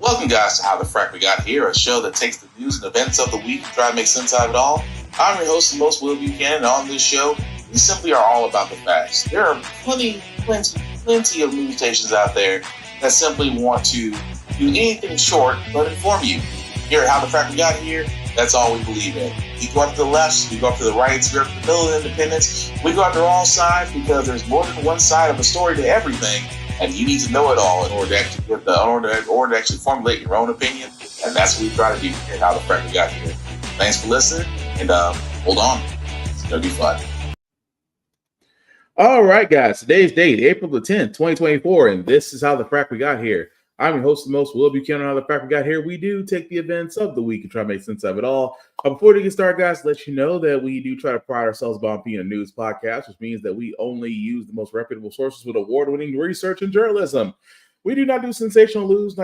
Welcome, guys, to How the Frack We Got Here, a show that takes the news and events of the week and try to make sense out of it all. I'm your host, the most Will Buchanan, and on this show, we simply are all about the facts. There are plenty of news stations out there that simply want to do anything short but inform you. Here at How the Frack We Got Here, that's all we believe in. We go up to the left, we go up to the right, we go up to the middle of independence. We go after all sides because there's more than one side of a story to everything. And you need to know it all in order to actually formulate your own opinion. And that's what we try to do here at How the Frack We Got Here. Thanks for listening, and hold on. It's going to be fun. All right, guys. Today's date, April the 10th, 2024, and this is How the Frack We Got Here. I'm your host, the most Will Buchanan. How the Frack We Got Here. We do take the events of the week and try to make sense of it all. Before we get started, guys, let you know that we do try to pride ourselves on being a news podcast, which means that we only use the most reputable sources with award-winning research and journalism. We do not do sensational news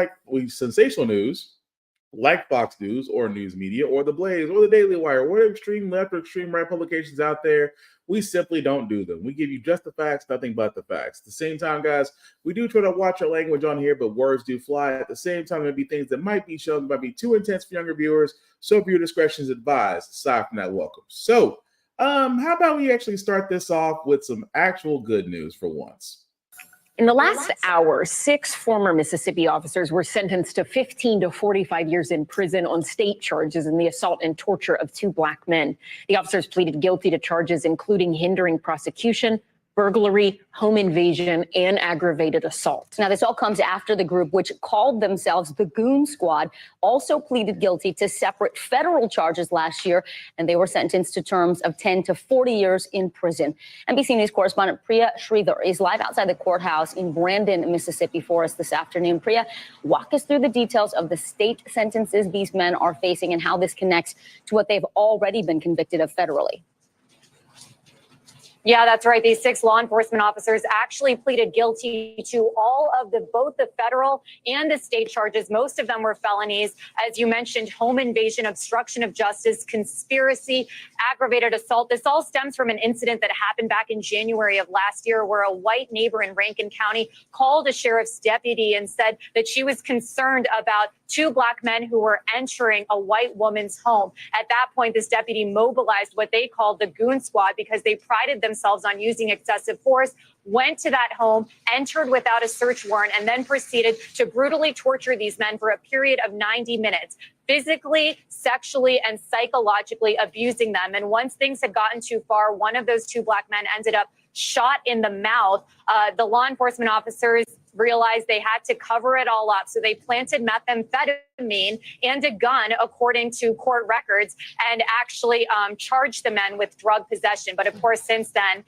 like Fox News or News Media or The Blaze or The Daily Wire or extreme left or extreme right publications out there. We simply don't do them. We give you just the facts, nothing but the facts. At the same time, guys, we do try to watch our language on here, but words do fly. At the same time, there'll be things that might be shown, might be too intense for younger viewers. So viewer discretion is advised. Aside from that, welcome. So, how about we actually start this off with some actual good news for once? In the last hour, 6 former Mississippi officers were sentenced to 15 to 45 years in prison on state charges in the assault and torture of 2 black men. The officers pleaded guilty to charges including hindering prosecution, burglary, home invasion, and aggravated assault. Now, this all comes after the group, which called themselves the Goon Squad, also pleaded guilty to separate federal charges last year, and they were sentenced to terms of 10 to 40 years in prison. NBC News correspondent Priya Sridhar is live outside the courthouse in Brandon, Mississippi for us this afternoon. Priya, walk us through the details of the state sentences these men are facing and how this connects to what they've already been convicted of federally. Yeah, that's right. These 6 law enforcement officers actually pleaded guilty to all of both the federal and the state charges. Most of them were felonies. As you mentioned, home invasion, obstruction of justice, conspiracy, aggravated assault. This all stems from an incident that happened back in January of last year where a white neighbor in Rankin County called a sheriff's deputy and said that she was concerned about 2 black men who were entering a white woman's home. At that point, this deputy mobilized what they called the Goon Squad because they prided themselves on using excessive force, went to that home, entered without a search warrant, and then proceeded to brutally torture these men for a period of 90 minutes, physically, sexually, and psychologically abusing them. And once things had gotten too far, one of those 2 black men ended up shot in the mouth. The law enforcement officers realized they had to cover it all up. So they planted methamphetamine and a gun, according to court records, and actually charged the men with drug possession. But of course, since then,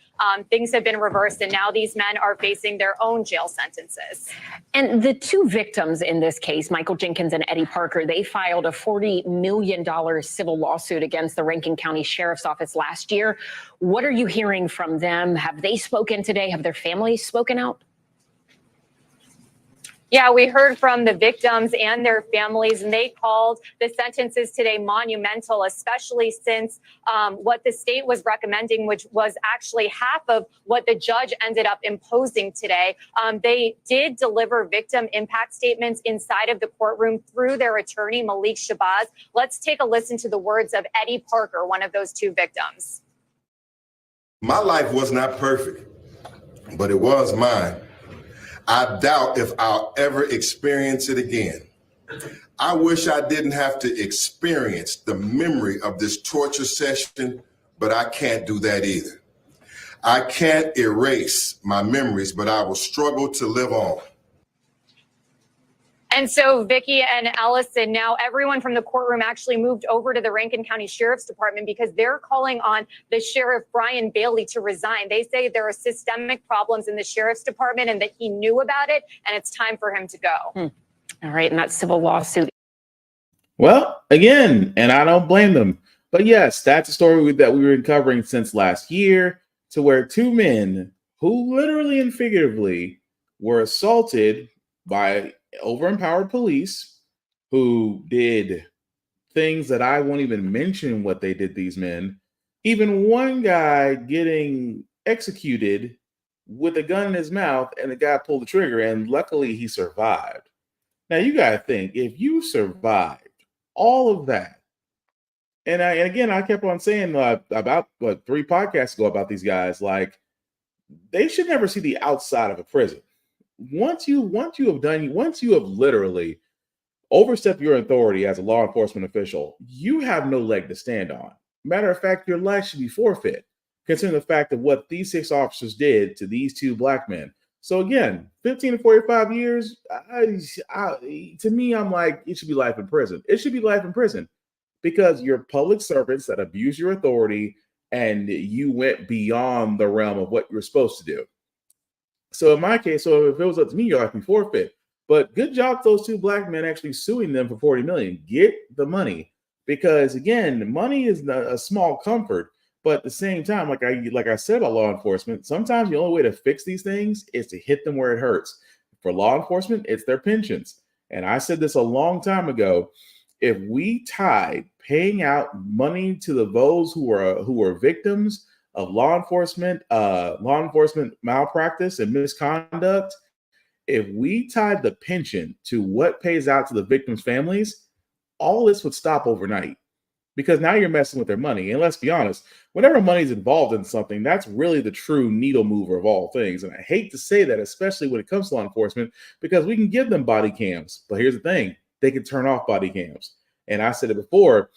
things have been reversed, and now these men are facing their own jail sentences. And the 2 victims in this case, Michael Jenkins and Eddie Parker, they filed a $40 million civil lawsuit against the Rankin County Sheriff's Office last year. What are you hearing from them? Have they spoken today? Have their families spoken out? Yeah, we heard from the victims and their families, and they called the sentences today monumental, especially since what the state was recommending, which was actually half of what the judge ended up imposing today. They did deliver victim impact statements inside of the courtroom through their attorney, Malik Shabazz. Let's take a listen to the words of Eddie Parker, one of those 2 victims. My life was not perfect, but it was mine. I doubt if I'll ever experience it again. I wish I didn't have to experience the memory of this torture session, but I can't do that either. I can't erase my memories, but I will struggle to live on. And so Vicki and Ellison, now everyone from the courtroom actually moved over to the Rankin County Sheriff's Department because they're calling on the Sheriff Brian Bailey to resign. They say there are systemic problems in the Sheriff's Department and that he knew about it, and it's time for him to go. All right, and that civil lawsuit. Well, again, and I don't blame them. But yes, that's a story that we've been covering since last year, to where 2 men who literally and figuratively were assaulted by overempowered police who did things that I won't even mention what they did, these men. Even one guy getting executed with a gun in his mouth, and the guy pulled the trigger, and luckily he survived. Now you got to think, if you survived all of that, and again, I kept on saying about 3 podcasts ago about these guys, like they should never see the outside of a prison. Once you have literally overstepped your authority as a law enforcement official, you have no leg to stand on. Matter of fact, your life should be forfeit, considering the fact of what these 6 officers did to these 2 black men. So again, 15 to 45 years, to me, I'm like, it should be life in prison. It should be life in prison because you're public servants that abuse your authority and you went beyond the realm of what you're supposed to do. So in my case, so if it was up to me, your life would be forfeit. But good job, those 2 black men actually suing them for $40 million. Get the money, because again, money is not a small comfort. But at the same time, like I said about law enforcement, sometimes the only way to fix these things is to hit them where it hurts. For law enforcement, it's their pensions. And I said this a long time ago. If we tied paying out money to those who are victims of law enforcement malpractice and misconduct, if we tied the pension to what pays out to the victims' families, all this would stop overnight. Because now you're messing with their money. And let's be honest, whenever money's involved in something, that's really the true needle mover of all things. And I hate to say that, especially when it comes to law enforcement, because we can give them body cams. But here's the thing, they can turn off body cams. And I said it before,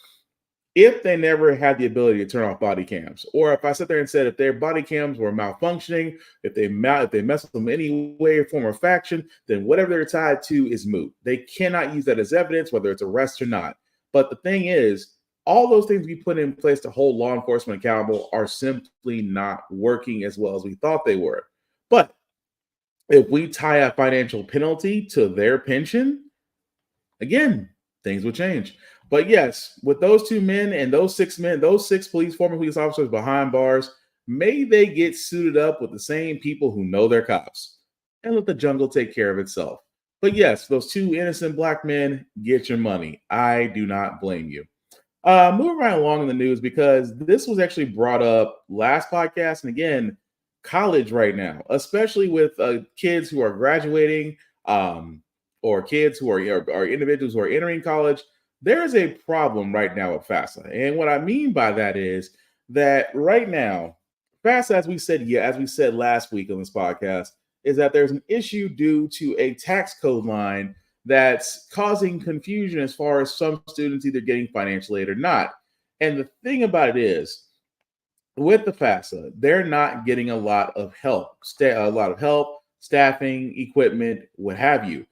if they never had the ability to turn off body cams, or if I sat there and said if their body cams were malfunctioning, if they mess with them in any way, form, or faction, then whatever they're tied to is moot. They cannot use that as evidence, whether it's arrest or not. But the thing is, all those things we put in place to hold law enforcement accountable are simply not working as well as we thought they were. But if we tie a financial penalty to their pension, again, things will change. But yes, with those 2 men and those 6 men, those 6 former police officers behind bars, may they get suited up with the same people who know they're cops and let the jungle take care of itself. But yes, those 2 innocent black men, get your money. I do not blame you. Moving right along in the news, because this was actually brought up last podcast. And again, college right now, especially with kids who are graduating or kids who are individuals who are entering college, there is a problem right now with FAFSA. And what I mean by that is that right now, FAFSA, as we said last week on this podcast, is that there's an issue due to a tax code line that's causing confusion as far as some students either getting financial aid or not. And the thing about it is, with the FAFSA, they're not getting a lot of help, staffing, equipment, what have you.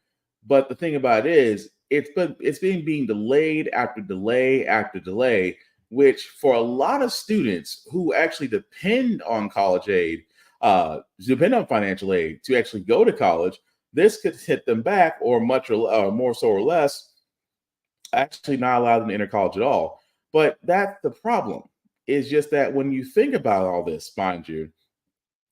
But the thing about it is, it's being delayed after delay after delay, which for a lot of students who actually depend on college aid, depend on financial aid to actually go to college, this could hit them back, or much or more so or less, actually not allow them to enter college at all. But that's the problem. Is just that when you think about all this, mind you,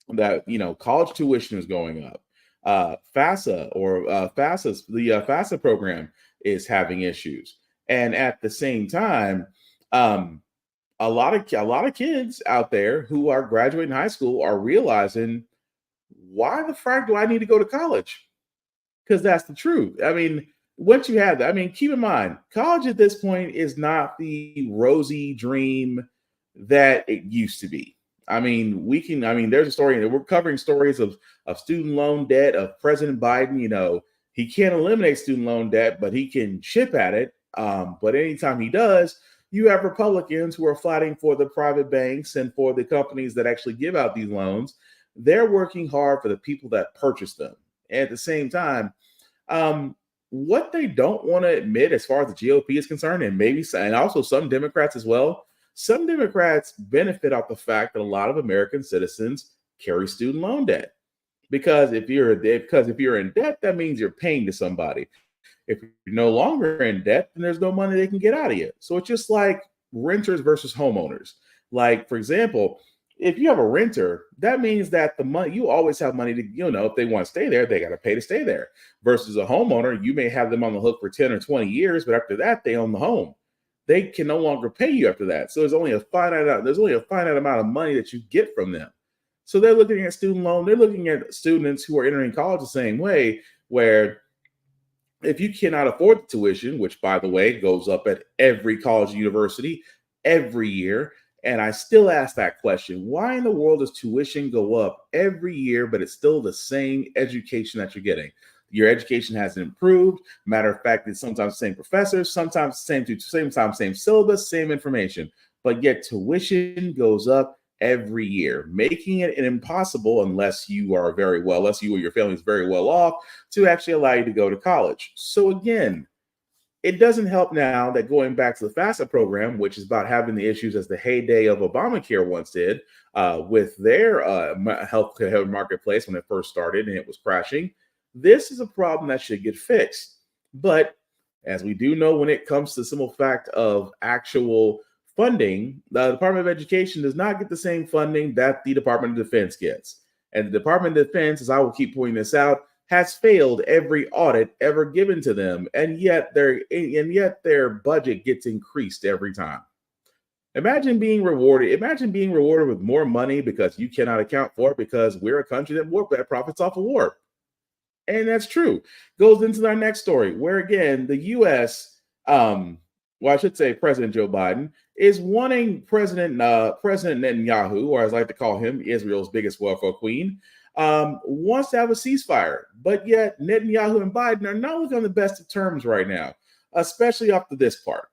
that college tuition is going up. FAFSA the FAFSA program is having issues, and at the same time, a lot of kids out there who are graduating high school are realizing, why the frack do I need to go to college? Because that's the truth. I mean, once you have that, I mean, keep in mind, college at this point is not the rosy dream that it used to be. I mean, there's a story, and we're covering stories of student loan debt, of President Biden. He can't eliminate student loan debt, but he can chip at it. But anytime he does, you have Republicans who are fighting for the private banks and for the companies that actually give out these loans. They're working hard for the people that purchase them. And at the same time, what they don't want to admit as far as the GOP is concerned, and also some Democrats as well, some Democrats benefit off the fact that a lot of American citizens carry student loan debt. Because if you're in debt, that means you're paying to somebody. If you're no longer in debt, then there's no money they can get out of you. So it's just like renters versus homeowners. Like, for example, if you have a renter, that means that the money, you always have money to, if they want to stay there, they got to pay to stay there. Versus a homeowner, you may have them on the hook for 10 or 20 years, but after that, they own the home. They can no longer pay you after that. So there's only a finite amount of money that you get from them. So they're looking at student loan. They're looking at students who are entering college the same way, where if you cannot afford the tuition, which by the way goes up at every college and university every year, and I still ask that question, why in the world does tuition go up every year, but it's still the same education that you're getting? Your education hasn't improved. Matter of fact, it's sometimes the same professors, sometimes same syllabus, same information, but yet tuition goes up every year, making it impossible unless you are unless you or your family is very well off to actually allow you to go to college. So again, it doesn't help now that going back to the FAFSA program, which is about having the issues as the heyday of Obamacare once did with their healthcare marketplace when it first started and it was crashing. This is a problem that should get fixed. But as we do know, when it comes to the simple fact of actual funding, the Department of Education does not get the same funding that the Department of Defense gets. And the Department of Defense, as I will keep pointing this out, has failed every audit ever given to them, and yet their budget gets increased every time. Imagine being rewarded with more money because you cannot account for it because we're a country that profits off of war. And that's true. Goes into our next story, where again, the U.S., I should say President Joe Biden, is wanting President Netanyahu, or as I like to call him, Israel's biggest welfare queen, wants to have a ceasefire. But yet Netanyahu and Biden are not looking on the best of terms right now, especially after this part.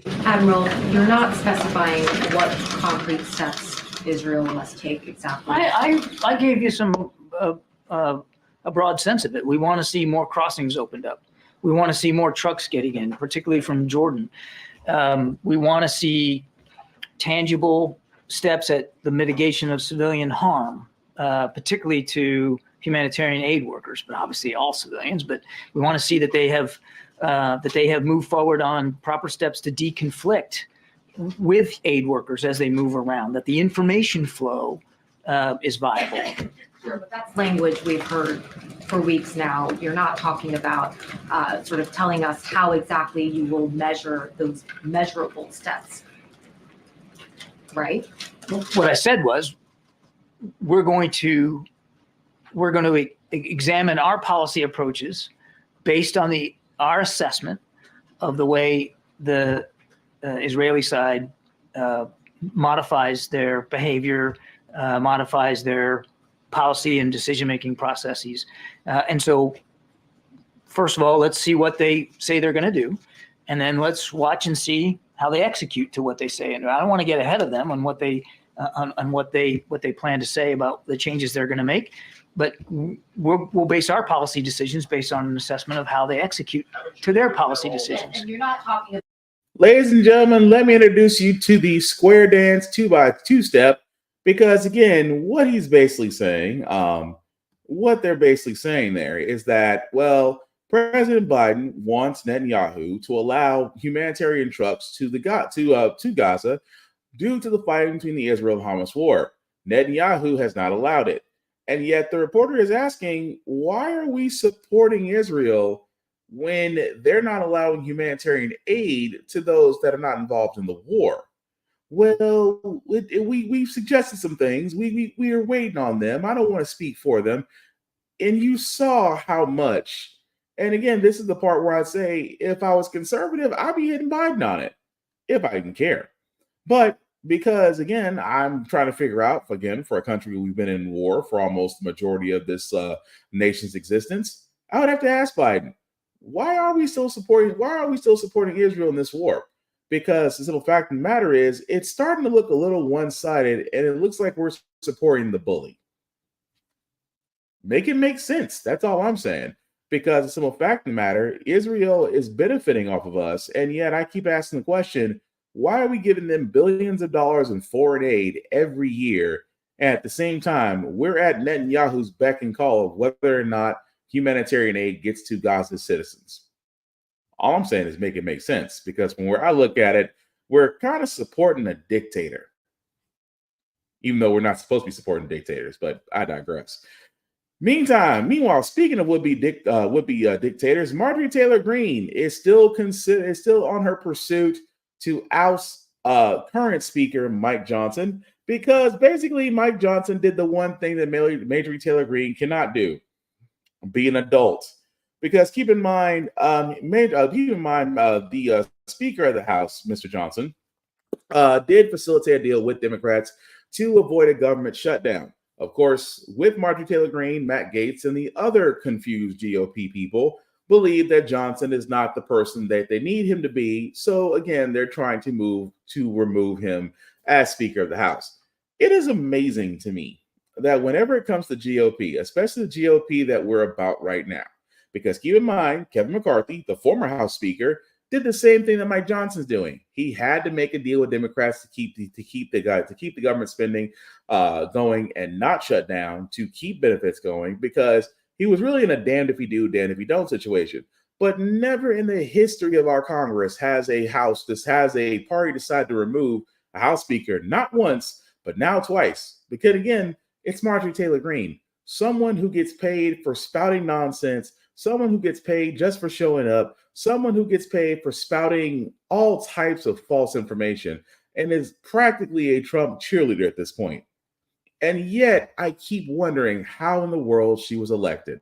Admiral, you're not specifying what concrete steps Israel must take exactly. I gave you some a broad sense of it. We want to see more crossings opened up. We want to see more trucks getting in, particularly from Jordan. We want to see tangible steps at the mitigation of civilian harm, particularly to humanitarian aid workers, but obviously all civilians. But we want to see that they have moved forward on proper steps to deconflict with aid workers as they move around, that the information flow is viable. Sure, but that's language we've heard for weeks now. You're not talking about sort of telling us how exactly you will measure those measurable steps, right? What I said was we're going to examine our policy approaches based on our assessment of the way the Israeli side modifies their behavior, modifies their policy and decision-making processes. And so, first of all, let's see what they say they're going to do, and then let's watch and see how they execute to what they say. And I don't want to get ahead of them on what they plan to say about the changes they're going to make, but we'll base our policy decisions based on an assessment of how they execute to their policy decisions. And you're not talking about. Ladies and gentlemen, let me introduce you to the square dance 2x2 step, because again, what he's basically saying, what they're basically saying there is that, well, President Biden wants Netanyahu to allow humanitarian trucks to Gaza due to the fighting between the Israel-Hamas war. Netanyahu has not allowed it. And yet the reporter is asking, why are we supporting Israel when they're not allowing humanitarian aid to those that are not involved in the war? Well, we've suggested some things. We are waiting on them. I don't want to speak for them. And you saw how much. And again, this is the part where I say, if I was conservative, I'd be hitting Biden on it, if I even care. But because, again, I'm trying to figure out, again, for a country we've been in war for almost the majority of this nation's existence, I would have to ask Biden, why are we still supporting Israel in this war? Because the simple fact of the matter is, it's starting to look a little one-sided, and it looks like we're supporting the bully. Make it make sense. That's all I'm saying. Because the simple fact of the matter, Israel is benefiting off of us, and yet I keep asking the question, why are we giving them billions of dollars in foreign aid every year? And at the same time, we're at Netanyahu's beck and call of whether or not humanitarian aid gets to Gaza's citizens. All I'm saying is make it make sense, because from where I look at it, we're kind of supporting a dictator, even though we're not supposed to be supporting dictators, but I digress. Meanwhile, speaking of would-be dictators, Marjorie Taylor Greene is still on her pursuit to oust current Speaker Mike Johnson, because basically Mike Johnson did the one thing that Marjorie Taylor Greene cannot do. be an adult. Because keep in mind, the Speaker of the House, Mr. Johnson, did facilitate a deal with Democrats to avoid a government shutdown. Of course, with Marjorie Taylor Greene, Matt Gaetz, and the other confused GOP people believe that Johnson is not the person that they need him to be. So again, they're trying to remove him as Speaker of the House. It is amazing to me that whenever it comes to GOP, especially the GOP that we're about right now, because keep in mind, Kevin McCarthy, the former House Speaker, did the same thing that Mike Johnson's doing. He had to make a deal with Democrats to keep the government spending going and not shut down, to keep benefits going, because he was really in a damned if you do, damned if you don't situation. But never in the history of our Congress has a party decide to remove a House Speaker, not once, but now twice. Because again, it's Marjorie Taylor Greene, someone who gets paid for spouting nonsense, someone who gets paid just for showing up, someone who gets paid for spouting all types of false information, and is practically a Trump cheerleader at this point. And yet, I keep wondering how in the world she was elected.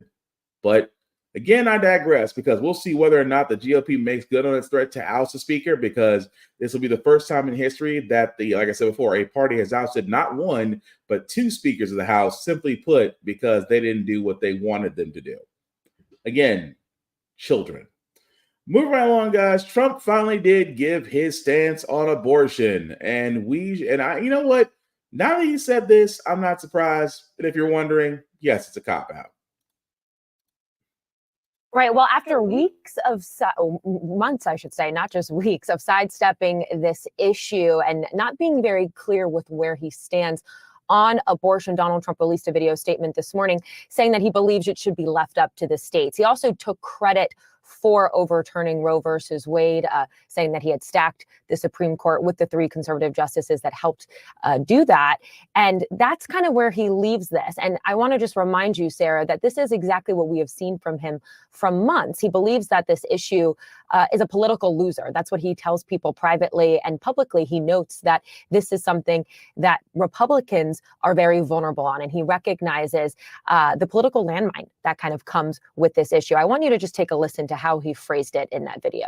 But again, I digress, because we'll see whether or not the GOP makes good on its threat to oust the Speaker, because this will be the first time in history that like I said before, a party has ousted not one, but two speakers of the House, simply put, because they didn't do what they wanted them to do. Again, children. Moving right along, guys. Trump finally did give his stance on abortion. And you know what? Now that he said this, I'm not surprised. And if you're wondering, yes, it's a cop-out. Right. Well, after months, I should say, not just weeks, of sidestepping this issue and not being very clear with where he stands on abortion, Donald Trump released a video statement this morning saying that he believes it should be left up to the states. He also took credit for overturning Roe versus Wade, saying that he had stacked the Supreme Court with the three conservative justices that helped do that. And that's kind of where he leaves this. And I want to just remind you, Sarah, that this is exactly what we have seen from him from months. He believes that this issue is a political loser. That's what he tells people privately and publicly. He notes that this is something that Republicans are very vulnerable on. And he recognizes the political landmine that kind of comes with this issue. I want you to just take a listen to how he phrased it in that video.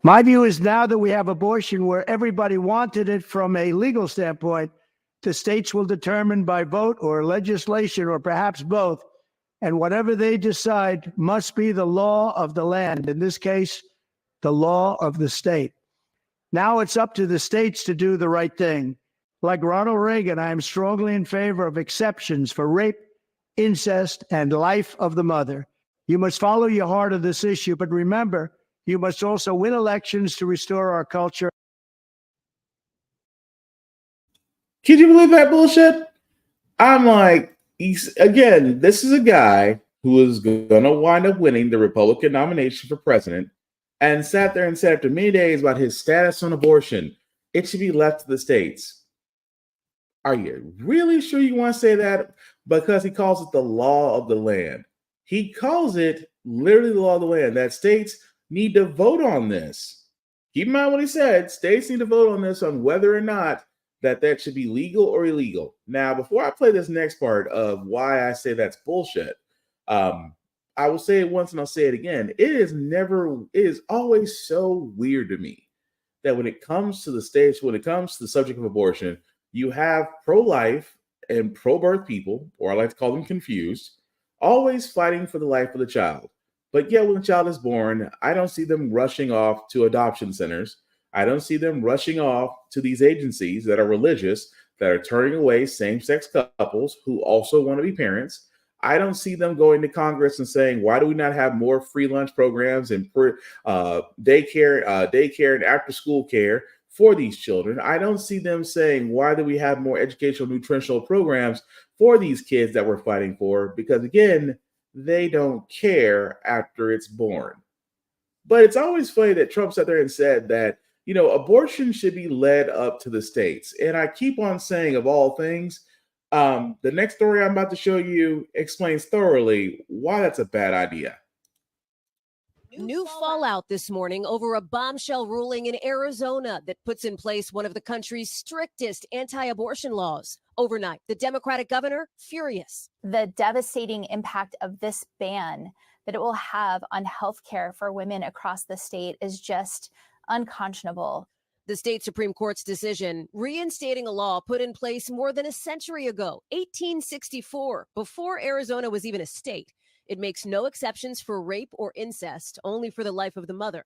My view is now that we have abortion where everybody wanted it from a legal standpoint, the states will determine by vote or legislation or perhaps both. And whatever they decide must be the law of the land. In this case, the law of the state. Now it's up to the states to do the right thing. Like Ronald Reagan, I am strongly in favor of exceptions for rape, incest, and life of the mother. You must follow your heart of this issue, but remember, you must also win elections to restore our culture. Can you believe that bullshit? I'm like, again, this is a guy who is going to wind up winning the Republican nomination for president, and sat there and said after many days about his status on abortion, it should be left to the states. Are you really sure you want to say that? Because he calls it the law of the land. He calls it literally the law of the land, that states need to vote on this. Keep in mind what he said. States need to vote on this, on whether or not that should be legal or illegal. Now, before I play this next part of why I say that's bullshit, I will say it once and I'll say it again. It is always so weird to me that when it comes to the states, when it comes to the subject of abortion, you have pro-life and pro-birth people, or I like to call them confused, always fighting for the life of the child. But yet when the child is born, I don't see them rushing off to adoption centers. I don't see them rushing off to these agencies that are religious, that are turning away same-sex couples who also want to be parents. I don't see them going to Congress and saying, why do we not have more free lunch programs and daycare and after-school care for these children? I don't see them saying, why do we have more educational nutritional programs for these kids that we're fighting for? Because again, they don't care after it's born. But it's always funny that Trump sat there and said that, abortion should be led up to the states. And I keep on saying, of all things, the next story I'm about to show you explains thoroughly why that's a bad idea. New fallout this morning over a bombshell ruling in Arizona that puts in place one of the country's strictest anti-abortion laws. Overnight, the Democratic governor furious. The devastating impact of this ban that it will have on healthcare for women across the state is just unconscionable. The state Supreme Court's decision reinstating a law put in place more than a century ago, 1864, before Arizona was even a state. It makes no exceptions for rape or incest, only for the life of the mother.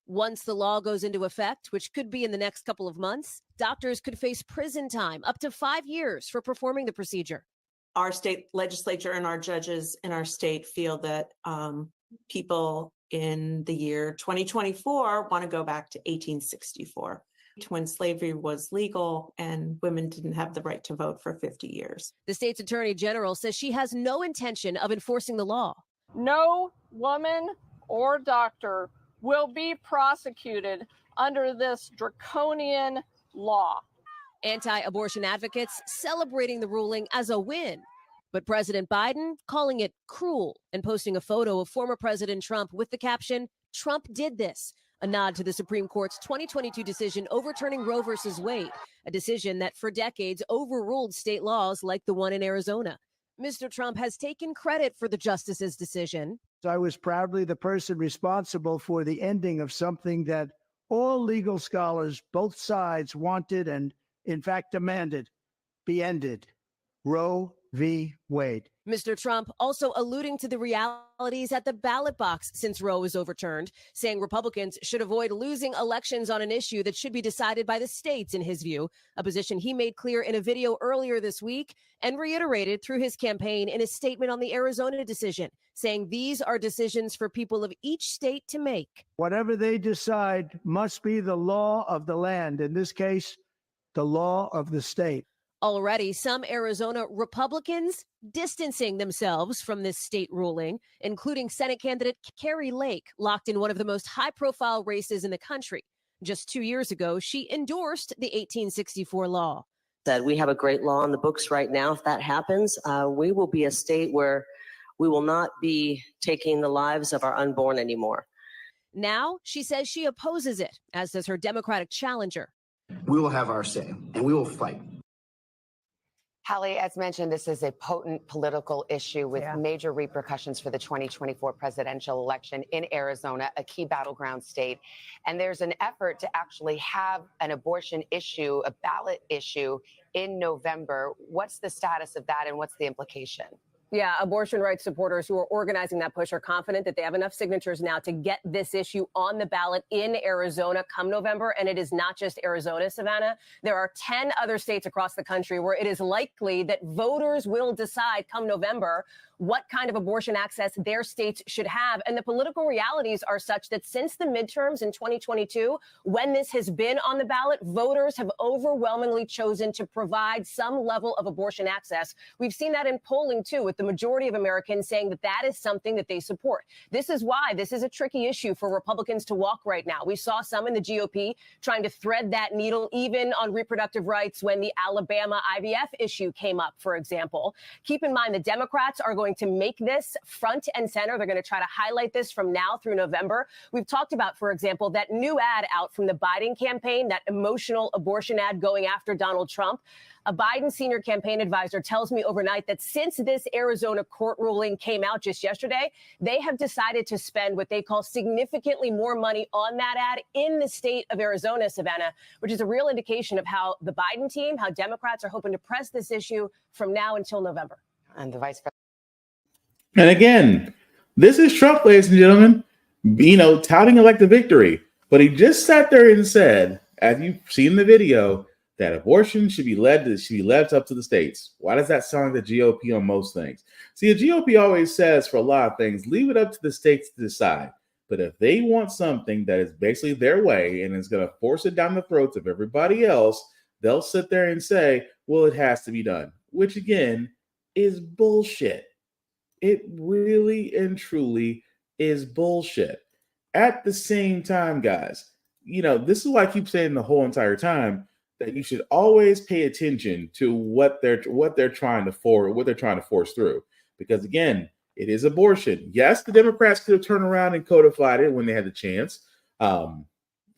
Once the law goes into effect, which could be in the next couple of months, doctors could face prison time up to 5 years for performing the procedure. Our state legislature and our judges in our state feel that people in the year 2024 want to go back to 1864, when slavery was legal and women didn't have the right to vote for 50 years. The state's attorney general says she has no intention of enforcing the law. No woman or doctor will be prosecuted under this draconian law. Anti-abortion advocates celebrating the ruling as a win. But President Biden calling it cruel and posting a photo of former President Trump with the caption, "Trump did this," a nod to the Supreme Court's 2022 decision overturning Roe versus Wade, a decision that for decades overruled state laws like the one in Arizona. Mr. Trump has taken credit for the justice's decision. I was proudly the person responsible for the ending of something that all legal scholars, both sides, wanted and, in fact, demanded be ended. Roe v. Wade. Mr. Trump also alluding to the realities at the ballot box since Roe was overturned, saying Republicans should avoid losing elections on an issue that should be decided by the states, in his view, a position he made clear in a video earlier this week and reiterated through his campaign in a statement on the Arizona decision, saying these are decisions for people of each state to make. Whatever they decide must be the law of the land, in this case, the law of the state. Already, some Arizona Republicans distancing themselves from this state ruling, including Senate candidate Carrie Lake, locked in one of the most high-profile races in the country. Just 2 years ago, she endorsed the 1864 law. That we have a great law on the books right now. If that happens, we will be a state where we will not be taking the lives of our unborn anymore. Now, she says she opposes it, as does her Democratic challenger. We will have our say, and we will fight. Hallie, as mentioned, this is a potent political issue with major repercussions for the 2024 presidential election in Arizona, a key battleground state. And there's an effort to actually have an abortion issue, a ballot issue in November. What's the status of that and what's the implication? Yeah, abortion rights supporters who are organizing that push are confident that they have enough signatures now to get this issue on the ballot in Arizona come November. And it is not just Arizona, Savannah. There are 10 other states across the country where it is likely that voters will decide come November what kind of abortion access their states should have. And the political realities are such that since the midterms in 2022, when this has been on the ballot, voters have overwhelmingly chosen to provide some level of abortion access. We've seen that in polling, too, with the majority of Americans saying that that is something that they support. This is why this is a tricky issue for Republicans to walk right now. We saw some in the GOP trying to thread that needle, even on reproductive rights when the Alabama IVF issue came up, for example. Keep in mind the Democrats are going to make this front and center. They're going to try to highlight this from now through November. We've talked about, for example, that new ad out from the Biden campaign, that emotional abortion ad going after Donald Trump. A Biden senior campaign advisor tells me overnight that since this Arizona court ruling came out just yesterday, they have decided to spend what they call significantly more money on that ad in the state of Arizona, Savannah, which is a real indication of how the Biden team, how Democrats are hoping to press this issue from now until November. And the vice president. And again, this is Trump, ladies and gentlemen, touting elective victory. But he just sat there and said, as you've seen the video, that abortion should be led up to the states. Why does that sound like the GOP on most things? See, the GOP always says for a lot of things, leave it up to the states to decide. But if they want something that is basically their way and is going to force it down the throats of everybody else, they'll sit there and say, well, it has to be done, which again is bullshit. It really and truly is bullshit. At the same time, guys, this is why I keep saying the whole entire time that you should always pay attention to what they're trying to force through. Because again, It is abortion. Yes, the Democrats could have turned around and codified it when they had the chance.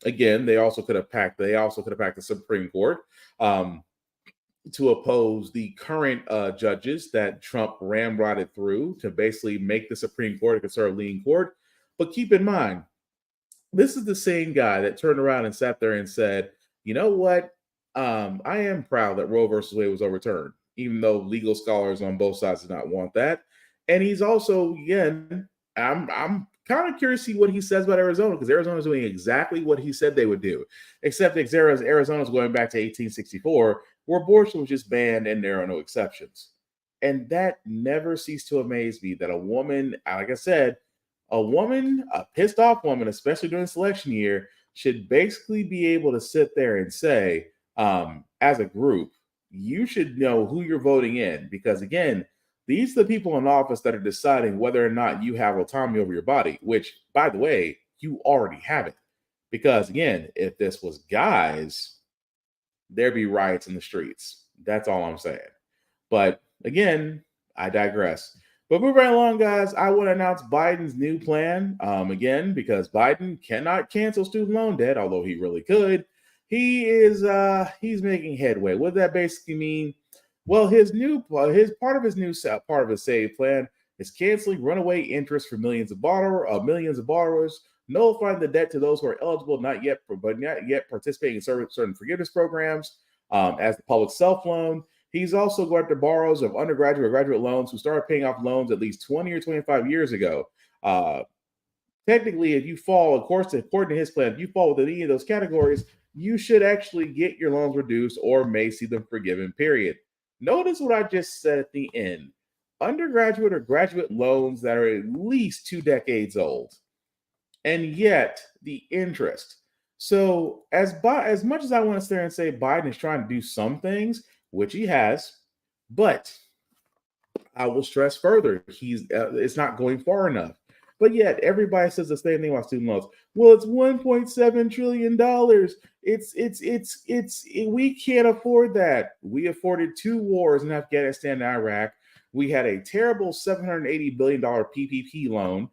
Again, they also could have packed the Supreme Court to oppose the current judges that Trump ramrodded through to basically make the Supreme Court a conservative-leaning court. But keep in mind, this is the same guy that turned around and sat there and said, you know what? I am proud that Roe versus Wade was overturned, even though legal scholars on both sides did not want that. And he's also, again, I'm kind of curious to see what he says about Arizona, because Arizona's doing exactly what he said they would do, except Arizona's going back to 1864, where abortion was just banned and there are no exceptions. And that never ceased to amaze me that a woman, like I said, a pissed off woman, especially during selection year, should basically be able to sit there and say, as a group, you should know who you're voting in, because again, these are the people in office that are deciding whether or not you have autonomy over your body, which, by the way, you already have it. Because again, if this was guys, there'd be riots in the streets. That's all I'm saying. But again, I digress. But moving right along, guys, I want to announce Biden's new plan. Again, because Biden cannot cancel student loan debt, although he really could. He's making headway. What does that basically mean? Well, his part of his save plan is canceling runaway interest for millions of borrowers, nullifying the debt to those who are eligible, not yet participating in certain forgiveness programs, as the public self-loan. He's also going after borrowers of undergraduate or graduate loans who started paying off loans at least 20 or 25 years ago. Technically, if you fall, of course, according to his plan, if you fall within any of those categories, you should actually get your loans reduced or may see them forgiven, period. Notice what I just said at the end. Undergraduate or graduate loans that are at least 2 decades old. And yet, the interest. So as much as I want to stand and say Biden is trying to do some things, which he has, but I will stress further, it's not going far enough. But yet, everybody says the same thing about student loans. Well, it's $1.7 trillion. We can't afford that. We afforded 2 wars in Afghanistan and Iraq. We had a terrible $780 billion PPP loan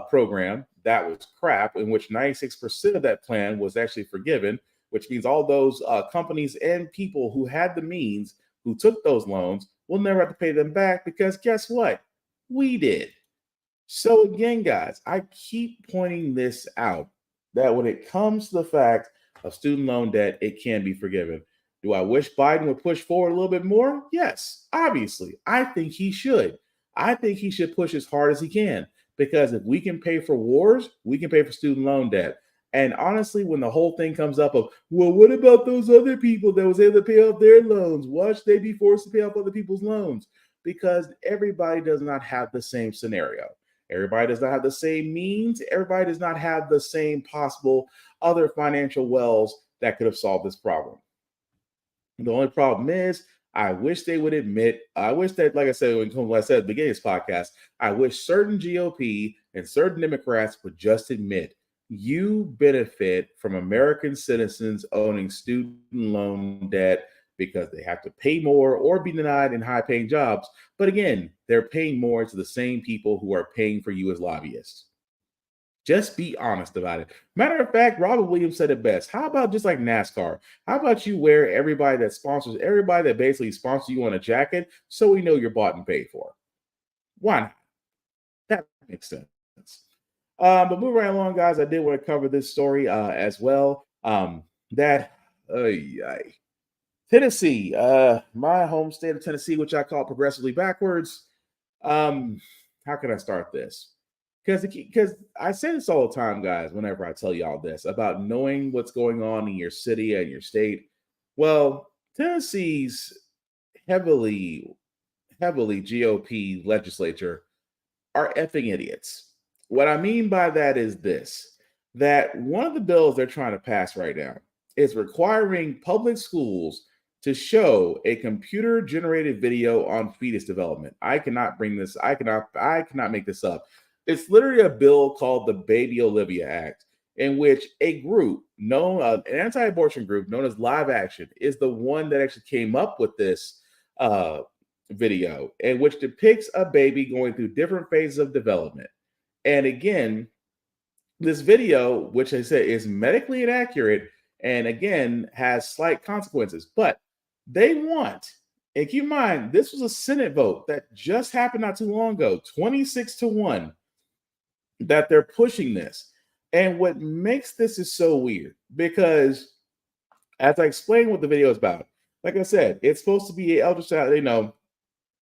program that was crap, in which 96% of that plan was actually forgiven, which means all those companies and people who had the means, who took those loans, will never have to pay them back, because guess what? We did. So again, guys, I keep pointing this out, that when it comes to the fact of student loan debt, it can be forgiven. Do I wish Biden would push forward a little bit more? Yes, obviously. I think he should. I think he should push as hard as he can, because if we can pay for wars, we can pay for student loan debt. And honestly, when the whole thing comes up of, well, what about those other people that was able to pay off their loans? Why should they be forced to pay off other people's loans? Because everybody does not have the same scenario. Everybody does not have the same means. Everybody does not have the same possible other financial wells that could have solved this problem. The only problem is, I wish they would admit, I wish that, like I said at the beginning of this podcast, I wish certain GOP and certain Democrats would just admit, you benefit from American citizens owning student loan debt because they have to pay more or be denied in high-paying jobs. But again, they're paying more to the same people who are paying for you as lobbyists. Just be honest about it. Matter of fact, Robert Williams said it best. How about just like NASCAR? How about you wear everybody that basically sponsors you on a jacket, so we know you're bought and paid for? Why not? That makes sense. But moving right along, guys, I did want to cover this story as well. Tennessee, my home state of Tennessee, which I call progressively backwards. How can I start this? Because I say this all the time, guys, whenever I tell y'all this about knowing what's going on in your city and your state. Well, Tennessee's heavily GOP legislature are effing idiots. What I mean by that is this, that one of the bills they're trying to pass right now is requiring public schools to show a computer-generated video on fetus development. I cannot make this up. It's literally a bill called the Baby Olivia Act, in which a group an anti-abortion group known as Live Action is the one that actually came up with this video in which depicts a baby going through different phases of development. And again, this video, which I said is medically inaccurate and again has slight consequences, but they want, and keep in mind, this was a Senate vote that just happened not too long ago, 26-1, that they're pushing this. And what makes this is so weird, because as I explained what the video is about, like I said, it's supposed to be an ultrasound,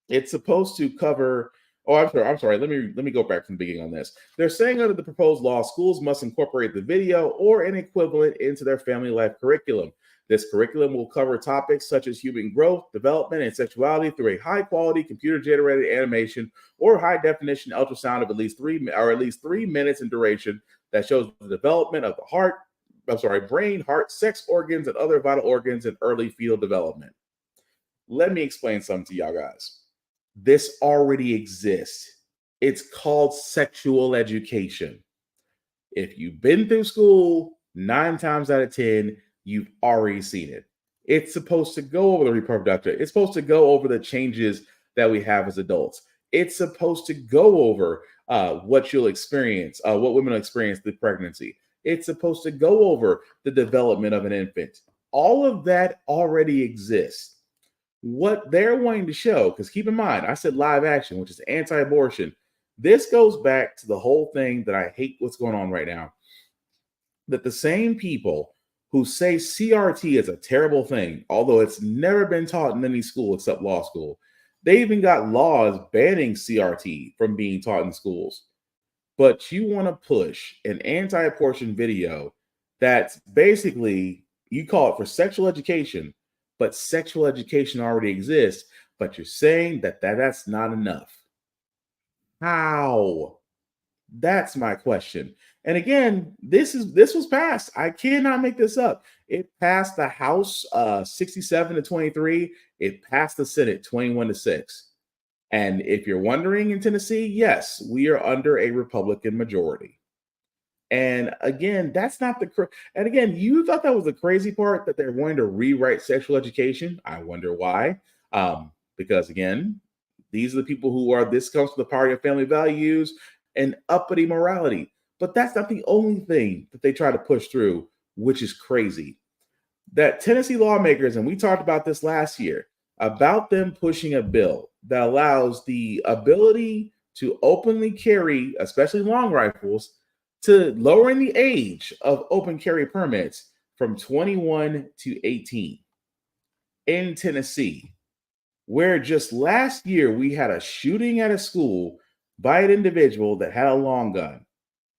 it's supposed to cover. Oh, I'm sorry. Let me go back from the beginning on this. They're saying under the proposed law, schools must incorporate the video or an equivalent into their family life curriculum. This curriculum will cover topics such as human growth, development, and sexuality through a high-quality computer-generated animation or high-definition ultrasound of at least 3 minutes in duration that shows the development of the brain, heart, sex organs, and other vital organs in early fetal development. Let me explain something to y'all guys. This already exists. It's called sexual education. If you've been through school, 9 times out of 10, you've already seen it. It's supposed to go over the reproductive. It's supposed to go over the changes that we have as adults. It's supposed to go over what you'll experience, what women will experience through pregnancy. It's supposed to go over the development of an infant. All of that already exists. What they're wanting to show, because keep in mind, I said live action, which is anti-abortion. This goes back to the whole thing that I hate what's going on right now. That the same people who say CRT is a terrible thing, although it's never been taught in any school except law school, they even got laws banning CRT from being taught in schools. But you want to push an anti-abortion video that's basically, you call it for sexual education, but sexual education already exists, but you're saying that that's not enough. How? That's my question. And again, this was passed. I cannot make this up. It passed the House 67-23. It passed the Senate 21-6. And if you're wondering, in Tennessee, yes, we are under a Republican majority. And again, that's not and again, you thought that was the crazy part, that they're going to rewrite sexual education. I wonder why. Because again, these are the people this comes from the party of family values and uppity morality. But that's not the only thing that they try to push through, which is crazy. That Tennessee lawmakers, and we talked about this last year, about them pushing a bill that allows the ability to openly carry, especially long rifles, to lowering the age of open carry permits from 21 to 18 in Tennessee, where just last year we had a shooting at a school by an individual that had a long gun.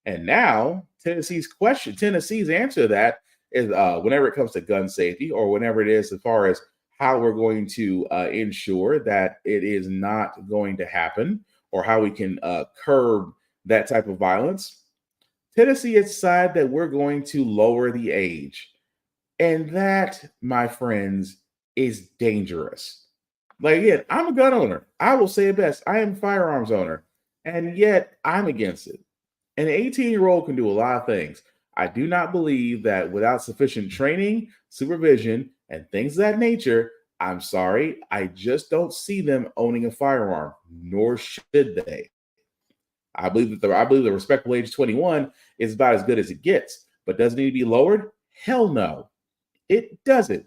And now Tennessee's answer to that is whenever it comes to gun safety, or whenever it is as far as how we're going to ensure that it is not going to happen, or how we can curb that type of violence, Tennessee has decided that we're going to lower the age. And that, my friends, is dangerous. Like, again, I'm a gun owner. I will say it best. I am a firearms owner. And yet I'm against it. An 18-year-old can do a lot of things. I do not believe that without sufficient training, supervision, and things of that nature, I'm sorry, I just don't see them owning a firearm, nor should they. I believe the respectable age of 21 is about as good as it gets, but does it need to be lowered? Hell no, it doesn't.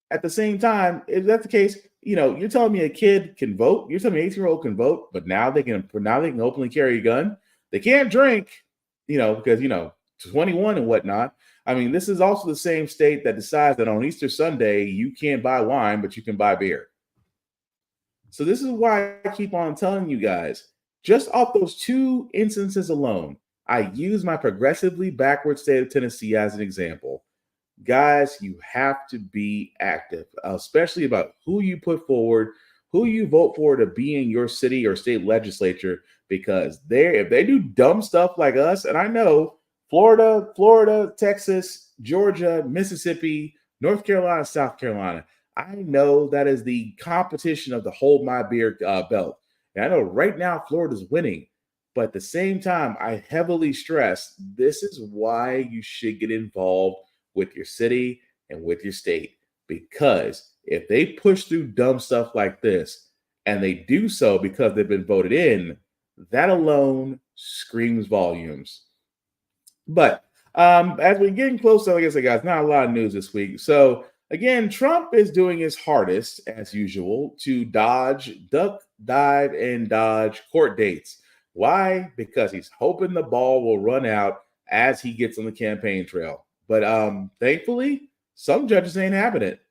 At the same time, if that's the case, you're telling me a kid can vote. You're telling me an 18-year-old can vote, but now they can openly carry a gun. They can't drink, because 21 and whatnot. I mean, this is also the same state that decides that on Easter Sunday you can't buy wine, but you can buy beer. So this is why I keep on telling you guys. Just off those 2 instances alone, I use my progressively backward state of Tennessee as an example. Guys, you have to be active, especially about who you put forward, who you vote for to be in your city or state legislature, because if they do dumb stuff like us, and I know Florida, Texas, Georgia, Mississippi, North Carolina, South Carolina, I know that is the competition of the hold my beer belt. And I know right now Florida's winning, but at the same time, I heavily stress this is why you should get involved with your city and with your state, because if they push through dumb stuff like this and they do so because they've been voted in, that alone screams volumes. But as we're getting closer, like I said, guys, not a lot of news this week. So again, Trump is doing his hardest, as usual, to duck, dive, and dodge court dates. Why? Because he's hoping the ball will run out as he gets on the campaign trail. But thankfully, some judges ain't having it.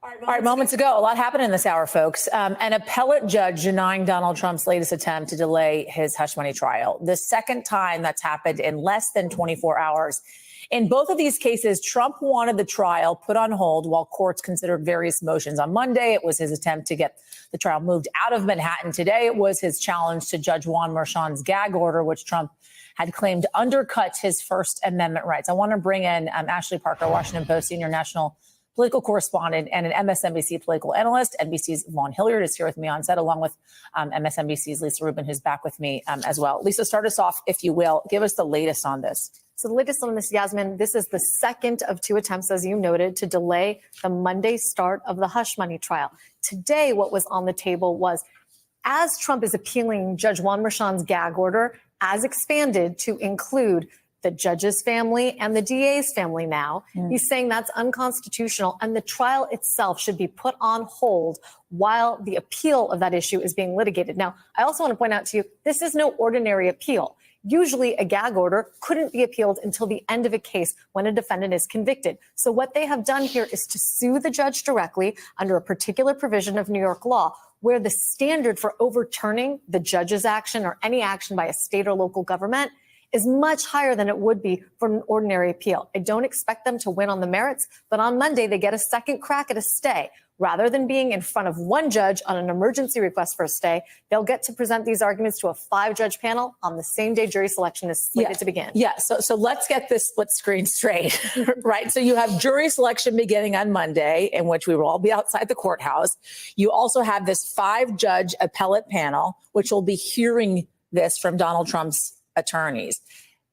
All right, moments ago, a lot happened in this hour, folks. An appellate judge denying Donald Trump's latest attempt to delay his hush money trial. The second time that's happened in less than 24 hours. In both of these cases, Trump wanted the trial put on hold while courts considered various motions. On Monday, it was his attempt to get the trial moved out of Manhattan. Today, it was his challenge to Judge Juan Merchan's gag order, which Trump had claimed undercuts his First Amendment rights. I want to bring in Ashley Parker, Washington Post senior national political correspondent and an MSNBC political analyst. NBC's Vaughn Hilliard is here with me on set, along with MSNBC's Lisa Rubin, who's back with me as well. Lisa, start us off, if you will. Give us the latest on this. So the latest on this, Yasmin, this is the second of two attempts, as you noted, to delay the Monday start of the hush money trial. Today, what was on the table was, as Trump is appealing Judge Juan Merchan's gag order, as expanded to include the judge's family and the DA's family now. He's saying that's unconstitutional and the trial itself should be put on hold while the appeal of that issue is being litigated. Now, I also want to point out to you, this is no ordinary appeal. Usually a gag order couldn't be appealed until the end of a case when a defendant is convicted. So what they have done here is to sue the judge directly under a particular provision of New York law, where the standard for overturning the judge's action or any action by a state or local government is much higher than it would be for an ordinary appeal. I don't expect them to win on the merits, but on Monday, they get a second crack at a stay. Rather than being in front of one judge on an emergency request for a stay, they'll get to present these arguments to a 5-judge panel on the same day jury selection is slated to begin. Yeah, so let's get this split screen straight, right? So you have jury selection beginning on Monday, in which we will all be outside the courthouse. You also have this 5-judge appellate panel, which will be hearing this from Donald Trump's attorneys.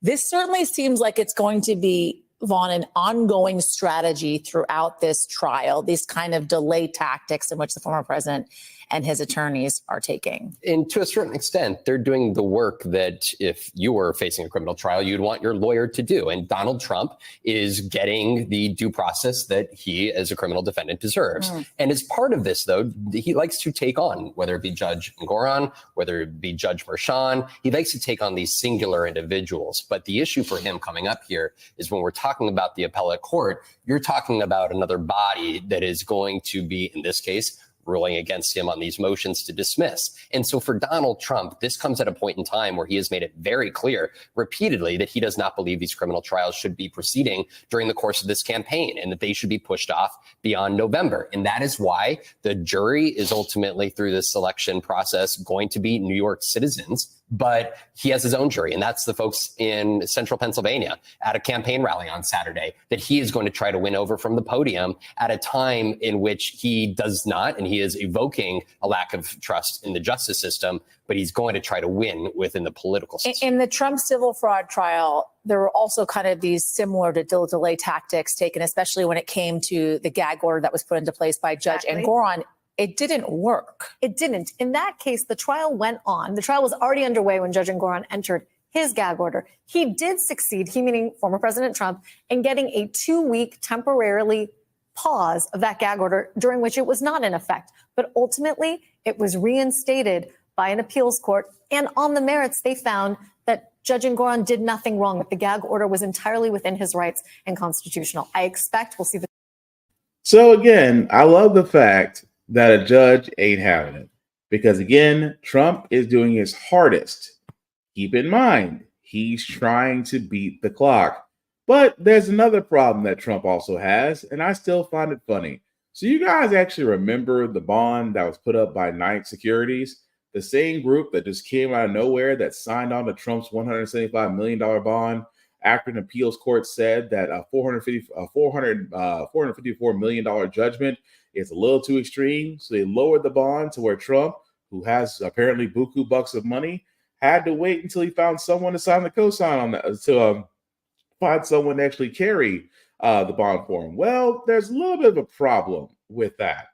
This certainly seems like it's going to be, Vaughn, an ongoing strategy throughout this trial, these kind of delay tactics in which the former president and his attorneys are taking. And to a certain extent, they're doing the work that if you were facing a criminal trial, you'd want your lawyer to do. And Donald Trump is getting the due process that he, as a criminal defendant, deserves. And as part of this, though, he likes to take on, whether it be Judge Engoron, whether it be Judge Merchan, he likes to take on these singular individuals. But the issue for him coming up here is when we're talking about the appellate court, you're talking about another body that is going to be, in this case, ruling against him on these motions to dismiss. And so for Donald Trump, this comes at a point in time where he has made it very clear repeatedly that he does not believe these criminal trials should be proceeding during the course of this campaign and that they should be pushed off beyond November. And that is why the jury is ultimately, through this selection process, going to be New York citizens. But he has his own jury, and that's the folks in central Pennsylvania at a campaign rally on Saturday that he is going to try to win over from the podium at a time in which he does not, and he is evoking a lack of trust in the justice system, but he's going to try to win within the political system. In the Trump civil fraud trial, there were also kind of these similar to delay tactics taken, especially when it came to the gag order that was put into place by Judge Engoron. It didn't work. It didn't. In that case, the trial went on. The trial was already underway when Judge Engoron entered his gag order. He did succeed, he meaning former President Trump, in getting a 2-week temporarily pause of that gag order during which it was not in effect. But ultimately, it was reinstated by an appeals court. And on the merits, they found that Judge Engoron did nothing wrong, that the gag order was entirely within his rights and constitutional. I expect we'll see the. So again, I love the fact that a judge ain't having it. Because again, Trump is doing his hardest. Keep in mind, he's trying to beat the clock. But there's another problem that Trump also has, and I still find it funny. So you guys actually remember the bond that was put up by Knight Securities? The same group that just came out of nowhere that signed on to Trump's $175 million bond after an appeals court said that a $454 million judgment is a little too extreme. So they lowered the bond to where Trump, who has apparently buku bucks of money, had to wait until he found someone to sign the cosign on that, to find someone to actually carry the bond for him. Well, there's a little bit of a problem with that.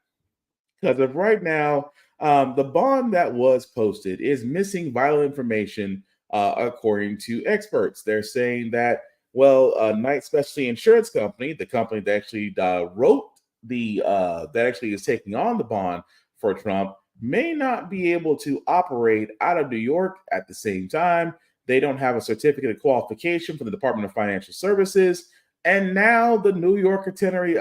Because of right now, The bond that was posted is missing vital information, according to experts. They're saying that, well, Knight Specialty Insurance Company, the company that actually wrote that actually is taking on the bond for Trump, may not be able to operate out of New York at the same time. They don't have a certificate of qualification from the Department of Financial Services. And now the New York Attorney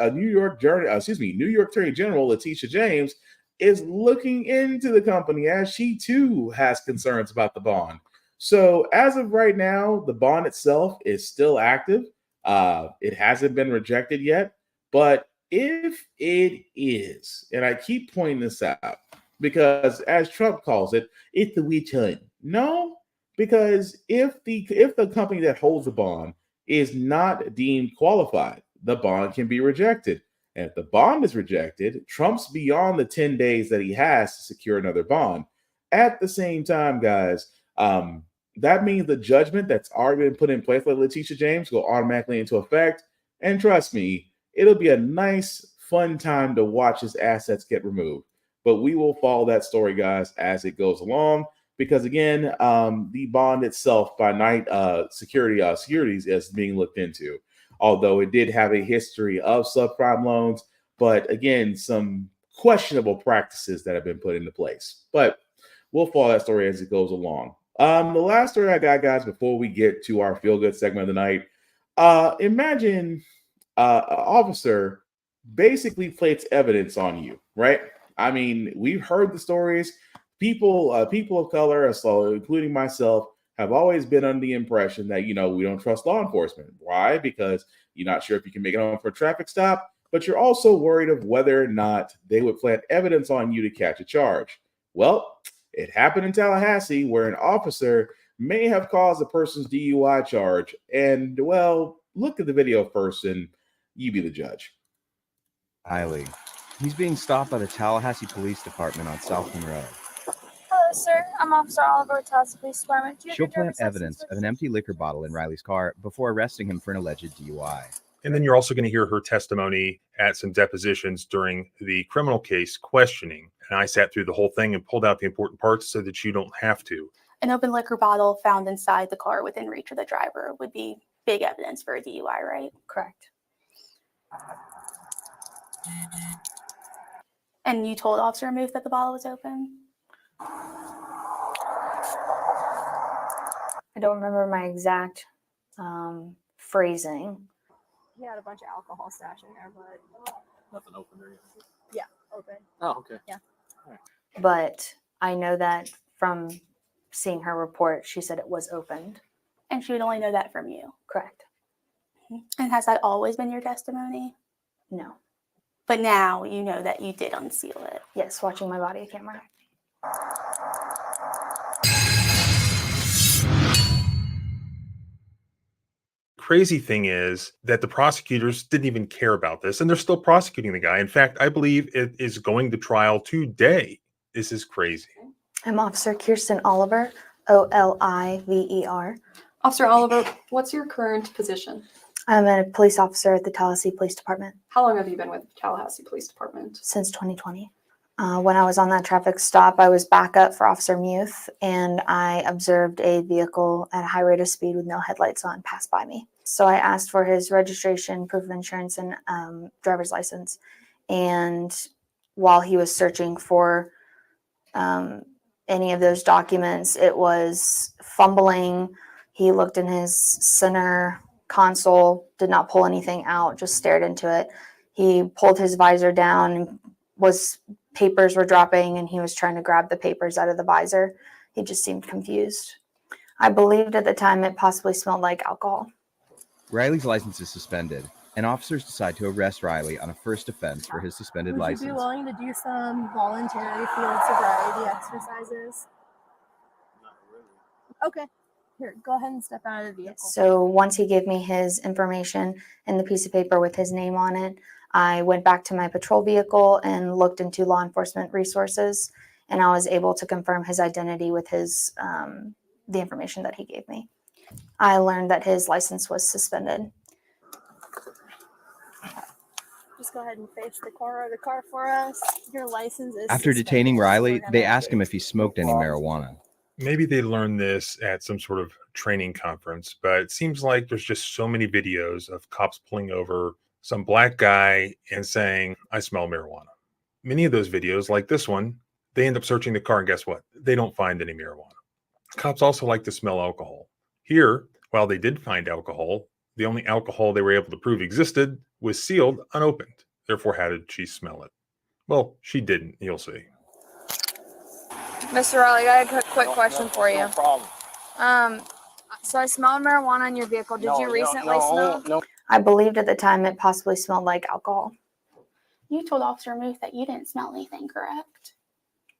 General Letitia James is looking into the company, as she too has concerns about the bond. So as of right now, the bond itself is still active. It hasn't been rejected yet, but if it is, and I keep pointing this out because, as Trump calls it, it's the witch hunt. No, because if the company that holds the bond is not deemed qualified, the bond can be rejected. And if the bond is rejected, Trump's beyond the 10 days that he has to secure another bond. At the same time, guys, that means the judgment that's already been put in place by Letitia James go automatically into effect. And trust me, it'll be a nice, fun time to watch his assets get removed. But we will follow that story, guys, as it goes along. Because again, the bond itself by Knight Securities is being looked into. Although it did have a history of subprime loans, but again, some questionable practices that have been put into place. But we'll follow that story as it goes along. The last story I got, guys, before we get to our feel-good segment of the night, imagine an officer basically plates evidence on you, right? I mean, we've heard the stories. People of color, so including myself, have always been under the impression that, we don't trust law enforcement. Why? Because you're not sure if you can make it home for a traffic stop, but you're also worried of whether or not they would plant evidence on you to catch a charge. Well, it happened in Tallahassee where an officer may have caused a person's DUI charge. And, well, look at the video first and you be the judge. Riley. He's being stopped by the Tallahassee Police Department on South Monroe. Hello, sir. I'm Officer Oliver, Tallahassee Police Department. She'll plant evidence of an empty liquor bottle in Riley's car before arresting him for an alleged DUI. And then you're also going to hear her testimony at some depositions during the criminal case questioning. And I sat through the whole thing and pulled out the important parts so that you don't have to. An open liquor bottle found inside the car within reach of the driver would be big evidence for a DUI, right? Correct. And you told Officer Muth that the bottle was open? I don't remember my exact phrasing. He had a bunch of alcohol stashed in there, but Nothing open there yet. yeah, open. Oh, okay. Yeah. But I know that from seeing her report, she said it was opened. And she would only know that from you. Correct. And has that always been your testimony? No. But now you know that you did unseal it. Yes, watching my body camera. Crazy thing is that the prosecutors didn't even care about this, and they're still prosecuting the guy. In fact, I believe it is going to trial today. This is crazy. I'm Officer Kirsten Oliver, Oliver. Officer Oliver, what's your current position? I'm a police officer at the Tallahassee Police Department. How long have you been with the Tallahassee Police Department? Since 2020. When I was on that traffic stop, I was backup for Officer Muth, and I observed a vehicle at a high rate of speed with no headlights on pass by me. So I asked for his registration, proof of insurance, and driver's license. And while he was searching for any of those documents, it was fumbling. He looked in his center console, did not pull anything out, just stared into it. He pulled his visor down and papers were dropping, and he was trying to grab the papers out of the visor. He just seemed confused. I believed at the time it possibly smelled like alcohol. Riley's license is suspended, and officers decide to arrest Riley on a first offense for his suspended license. Would you be willing to do some voluntary field sobriety exercises? Not really. Okay. Here, go ahead and step out of the vehicle. So once he gave me his information and the piece of paper with his name on it, I went back to my patrol vehicle and looked into law enforcement resources, and I was able to confirm his identity with his the information that he gave me. I learned that his license was suspended. just go ahead and face the corner of the car for us? Your license is After detaining suspended. Riley, We're they gonna- ask him if he smoked any marijuana. Maybe they learned this at some sort of training conference, but it seems like there's just so many videos of cops pulling over some black guy and saying, I smell marijuana. Many of those videos, like this one, they end up searching the car, and guess what? They don't find any marijuana. Cops also like to smell alcohol. Here, while they did find alcohol, the only alcohol they were able to prove existed was sealed, unopened. Therefore, how did she smell it? Well, she didn't. You'll see. Mr. Riley, I got a quick question for you. No problem. So I smelled marijuana in your vehicle. Did you recently smell? No. I believed at the time it possibly smelled like alcohol. You told Officer Muth that you didn't smell anything, correct?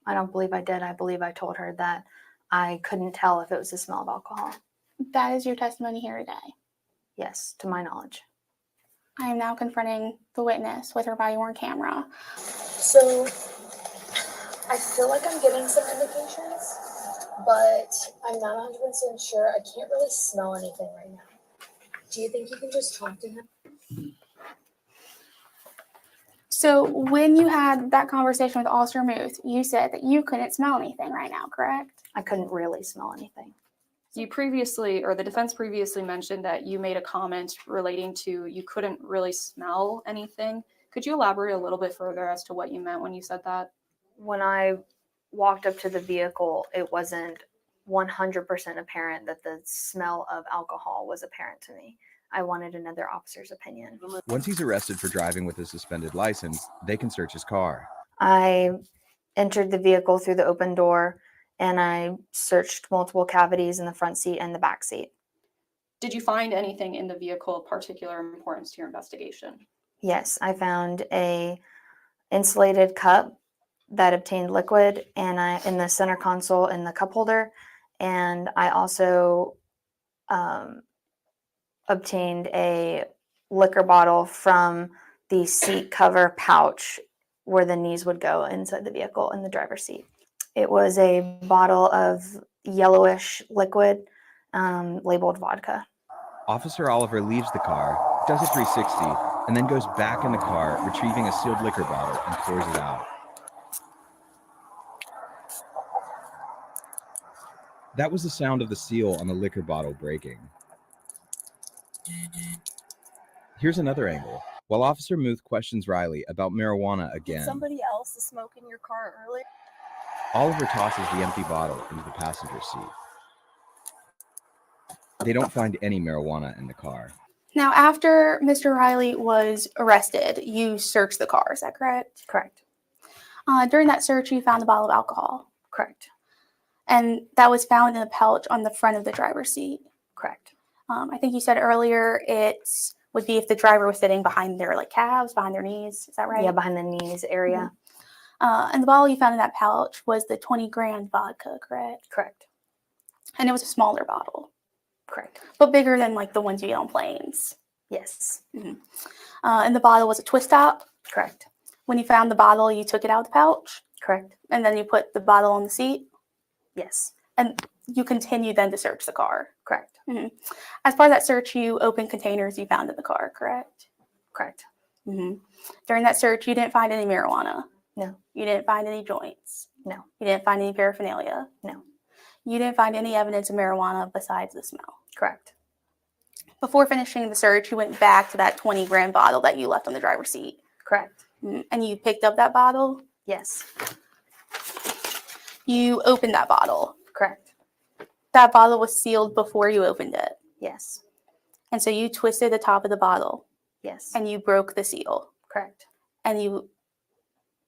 I don't believe I did. I believe I told her that I couldn't tell if it was the smell of alcohol. That is your testimony here today. Yes, to my knowledge. I am now confronting the witness with her body-worn camera. So I feel like I'm getting some indications, but I'm not 100% sure. I can't really smell anything right now. Do you think you can just talk to him? So when you had that conversation with Officer Muth, you said that you couldn't smell anything right now, correct? I couldn't really smell anything. You previously, or the defense previously mentioned that you made a comment relating to you couldn't really smell anything. Could you elaborate a little bit further as to what you meant when you said that? When I walked up to the vehicle, it wasn't 100% apparent that the smell of alcohol was apparent to me. I wanted another officer's opinion. Once he's arrested for driving with a suspended license, they can search his car. I entered the vehicle through the open door and I searched multiple cavities in the front seat and the back seat. Did you find anything in the vehicle of particular importance to your investigation? Yes, I found a insulated cup that obtained liquid and in the center console in the cup holder, and I also obtained a liquor bottle from the seat cover pouch where the knees would go inside the vehicle in the driver's seat. It was a bottle of yellowish liquid labeled vodka. Officer Oliver leaves the car, does a 360, and then goes back in the car, retrieving a sealed liquor bottle and pours it out. That was the sound of the seal on the liquor bottle breaking. Here's another angle. While Officer Muth questions Riley about marijuana again, Did somebody else smoke in your car earlier? Oliver tosses the empty bottle into the passenger seat. They don't find any marijuana in the car. Now, after Mr. Riley was arrested, you searched the car, is that correct? Correct. During that search, you found a bottle of alcohol. Correct. And that was found in a pouch on the front of the driver's seat. Correct. I think you said earlier it would be if the driver was sitting behind their calves, behind their knees. Is that right? Yeah, behind the knees area. And the bottle you found in that pouch was the 20-gram vodka, correct? Correct. And it was a smaller bottle. Correct. But bigger than the ones you get on planes. Yes. And the bottle was a twist top. Correct. When you found the bottle, you took it out of the pouch. Correct. And then you put the bottle on the seat. Yes. And you continue then to search the car. Correct. As part of that search, you opened containers you found in the car, correct? Correct. During that search, you didn't find any marijuana. No. You didn't find any joints. No. You didn't find any paraphernalia. No. You didn't find any evidence of marijuana besides the smell. Correct. Before finishing the search, you went back to that 20-gram bottle that you left on the driver's seat. Correct. And you picked up that bottle. Yes. You opened that bottle. Correct. That bottle was sealed before you opened it. Yes. And so you twisted the top of the bottle. Yes. And you broke the seal. Correct. And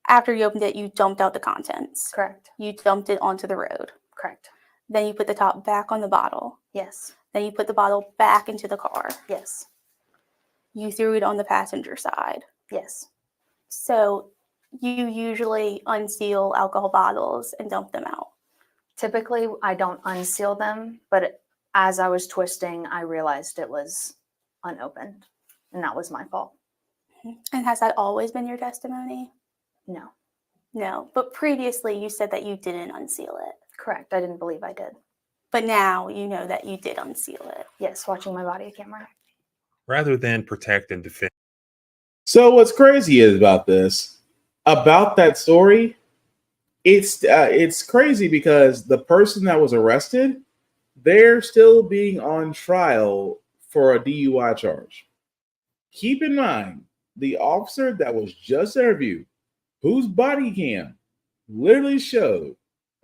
after you opened it, you dumped out the contents. Correct. You dumped it onto the road. Correct. Then you put the top back on the bottle. Yes. Then you put the bottle back into the car. Yes. You threw it on the passenger side. Yes. So you usually unseal alcohol bottles and dump them out. Typically, I don't unseal them, but as I was twisting, I realized it was unopened, and that was my fault. And has that always been your testimony? No. No. But previously, you said that you didn't unseal it. Correct. I didn't believe I did. But now you know that you did unseal it. Yes, watching my body camera. Rather than protect and defend So what's crazy is about that story, it's crazy because the person that was arrested, they're still being on trial for a DUI charge. Keep in mind, the officer that was just interviewed, whose body cam literally showed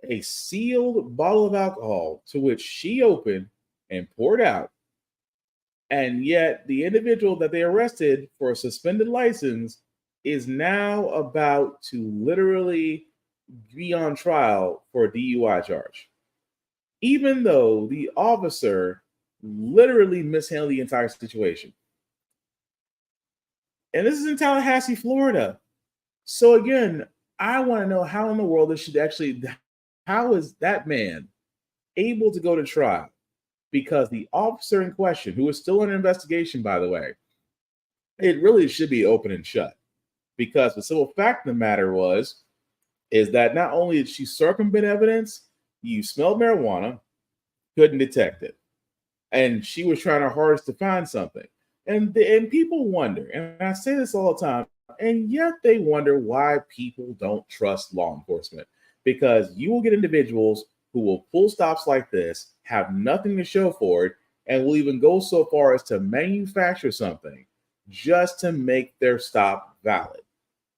a sealed bottle of alcohol to which she opened and poured out. And yet, the individual that they arrested for a suspended license is now about to literally be on trial for a DUI charge, even though the officer literally mishandled the entire situation. And this is in Tallahassee, Florida. So again, I want to know how in the world how is that man able to go to trial? Because the officer in question, who is still under investigation, by the way, it really should be open and shut. Because the simple fact of the matter is that not only did she circumvent evidence, you smelled marijuana, couldn't detect it. And she was trying her hardest to find something. And people wonder, and I say this all the time, and yet they wonder why people don't trust law enforcement. Because you will get individuals who will pull stops like this, have nothing to show for it, and will even go so far as to manufacture something just to make their stop valid.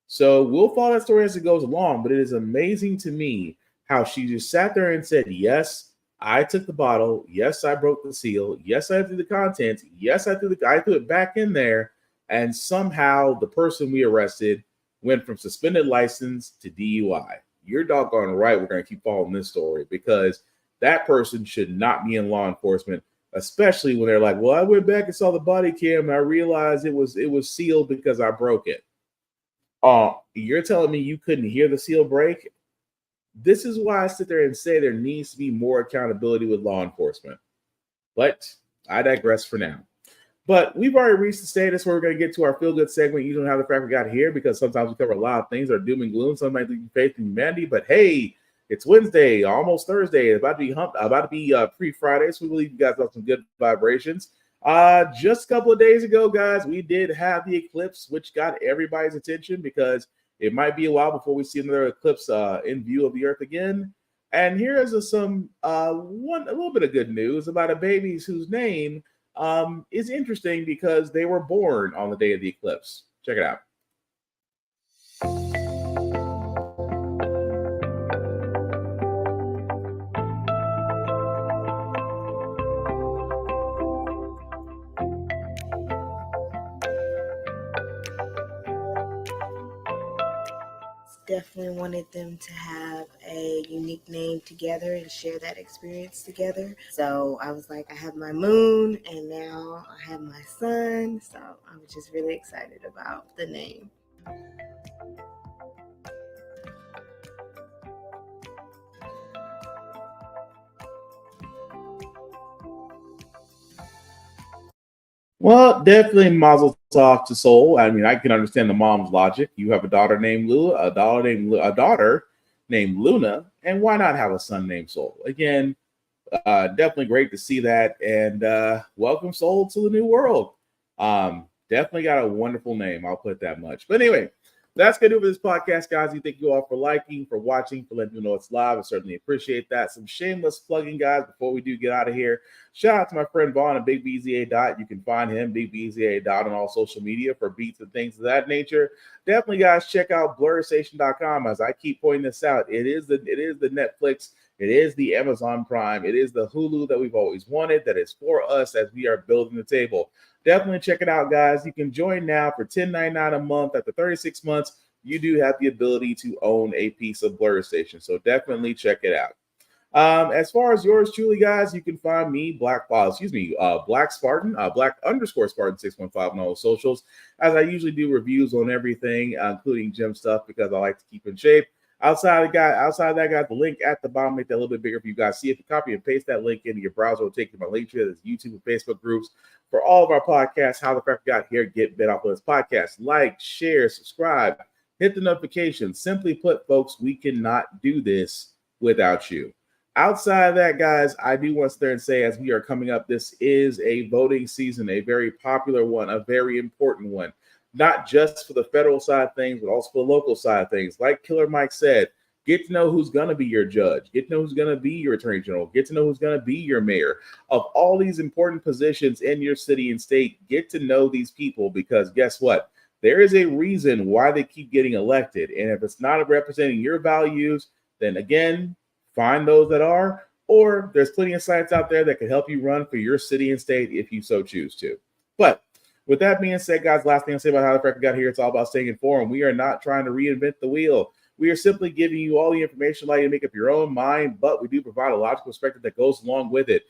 So we'll follow that story as it goes along, but it is amazing to me how she just sat there and said, yes, I took the bottle. Yes, I broke the seal. Yes, I threw the contents. Yes, I threw it back in there. And somehow the person we arrested went from suspended license to DUI. You're doggone right. We're going to keep following this story because that person should not be in law enforcement, especially when they're like, well, I went back and saw the body cam and I realized it was sealed because I broke it. You're telling me you couldn't hear the seal break? This is why I sit there and say there needs to be more accountability with law enforcement. But I digress for now. But we've already reached the status where we're going to get to our feel-good segment. You don't have the Frack We Got Here because sometimes we cover a lot of things that are doom and gloom. Some might leave faith in humanity. But hey, it's Wednesday, almost Thursday. It's about to be pre-Friday. So we believe you guys have some good vibrations. Just a couple of days ago, guys, we did have the eclipse, which got everybody's attention because it might be a while before we see another eclipse in view of the Earth again. And here is a little bit of good news about a baby whose name is interesting because they were born on the day of the eclipse. Check it out. Definitely wanted them to have a unique name together and share that experience together. So I was like, I have my moon and now I have my sun. So I was just really excited about the name. Well, definitely mazel tov to Soul. I mean, I can understand the mom's logic. You have a daughter named Luna, a daughter named Luna, and why not have a son named Soul? Again, definitely great to see that, and welcome Soul to the new world. Definitely got a wonderful name. I'll put that much. But anyway, that's going to do it for this podcast, guys. We thank you all for liking, for watching, for letting me know it's live. I certainly appreciate that. Some shameless plugging, guys, before we do get out of here. Shout out to my friend Vaughn at Big BZA Dot. You can find him, Big BZA Dot, on all social media for beats and things of that nature. Definitely, guys, check out BlurStation.com. As I keep pointing this out, it is the Netflix, it is the Amazon Prime, it is the Hulu that we've always wanted. That is for us as we are building the table. Definitely check it out, guys. You can join now for $10.99 a month. After 36 months, you do have the _ability to own a piece of Blur Station. So definitely check it out. As far as yours truly, guys, you can find me, Black Spartan, Black_Spartan 615 on all socials, as I usually do reviews on everything, including gym stuff, because I like to keep in shape. Outside of that, guys, the link at the bottom, make that a little bit bigger for you guys. See if you copy and paste that link into your browser, will take you to my link tree. There's YouTube and Facebook groups for all of our podcasts. How the Frack We Got Here, get bit off of this podcast. Like, share, subscribe, hit the notifications. Simply put, folks, we cannot do this without you. Outside of that, guys, I do want to sit there and say, as we are coming up, this is a voting season, a very popular one, a very important one. not just for the federal side of things, but also for the local side of things. Like Killer Mike said, get to know who's going to be your judge. Get to know who's going to be your attorney general. Get to know who's going to be your mayor. Of all these important positions in your city and state, get to know these people, because guess what? There is a reason why they keep getting elected. And if it's not representing your values, then again, find those that are, or there's plenty of sites out there that can help you run for your city and state if you so choose to. But with that being said, guys, last thing I'll say about how the Frack We Got Here, it's all about staying informed. We are not trying to reinvent the wheel. We are simply giving you all the information, allowing you to make up your own mind, but we do provide a logical perspective that goes along with it.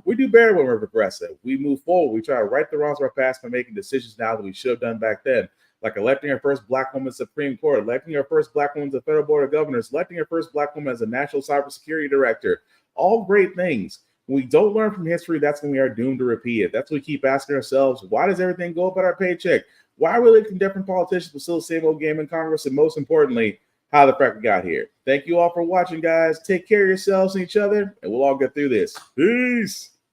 We do better when we're progressive. We move forward. We try to right the wrongs of our past by making decisions now that we should have done back then, like electing our first Black woman Supreme Court, electing our first Black woman to the Federal Board of Governors, electing our first Black woman as a National Cybersecurity Director. All great things. When we don't learn from history, that's when we are doomed to repeat it. That's when we keep asking ourselves, why does everything go up at our paycheck? Why are we electing different politicians but still the same old game in Congress? And most importantly, how the Frack We Got Here. Thank you all for watching, guys. Take care of yourselves and each other, and we'll all get through this. Peace.